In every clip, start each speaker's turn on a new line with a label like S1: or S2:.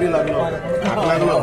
S1: तरी लागलो लागलो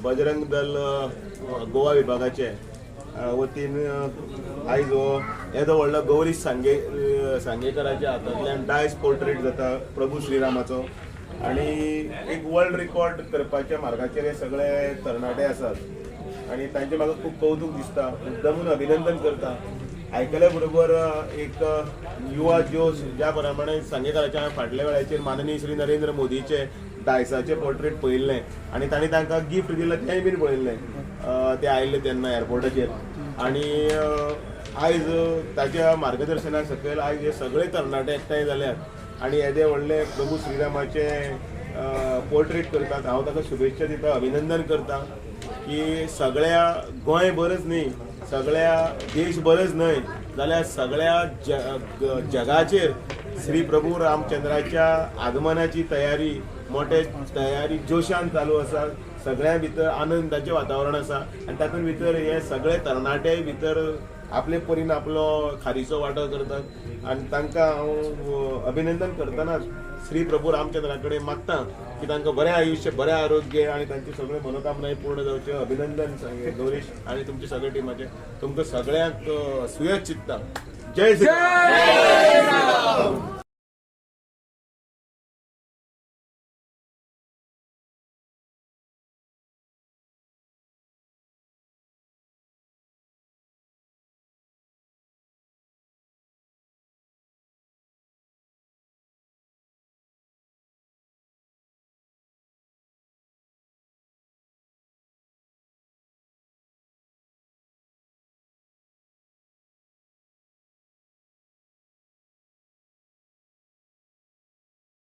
S1: बजरंग दल गोवा विभागाचे वतीन आयज येदो व्हडलो गौरीश सांगेकराच्या हातांतल्यान डायस पोर्ट्रेट जाता प्रभू श्रीरामाचो आणि एक वर्ल्ड रिकॉर्ड करपाच्या मार्गाचेर हे सगळे तरणाटे आसात आणि तांचे म्हाका खूब कौतुक दिसता मुद्दामून अभिनंदन करता आयकल्या बरोबर एक युवा जोश ज्या प्रमाणे सांगेकराच्या फाटल्या वेळाचेर माननीय श्री नरेंद्र मोदीचे डायसाचे पोर्ट्रेट पळयल्लें आणि तांणी तांकां गिफ्ट दिलें तेंय बीन पळयल्लें ते आयिल्ले तेन्ना एअरपोर्टाचेर आणि आयज ताच्या मार्गदर्शना सकयल आयज हे सगळे तरणाटे एकठांय जाल्यात आणि येदे व्हडले प्रभू श्रीरामाचे पोर्ट्रेट करतात हांव ताका शुभेच्छा दिता अभिनंदन करता की सगळ्या गोंय बरच न्ही सगळ्या देश बरच न्हय जाल्यार सगळ्या जगाचेर श्री प्रभू रामचंद्राच्या आगमनाची तयारी मोठे तयारी जोशान चालू आसा सगळ्या भितर आनंदाचें वातावरण आसा आनी तातूंत भितर हे सगळे तरणाटे भितर आपले परीन आपलो खारीचो वांटो करतात आनी तांकां हांव अभिनंदन करतनाच श्री प्रभू रामचंद्रा कडेन मागता की तांकां बरें आयुश्य बरें आरोग्य आनी तांचे सगळे मनोकामनाय पूर्ण जावचे अभिनंदन गौरीश आनी तुमचे सगळे टिमाचे तुमकां सगळ्यांक सुयश चित्ता जय श्री राम.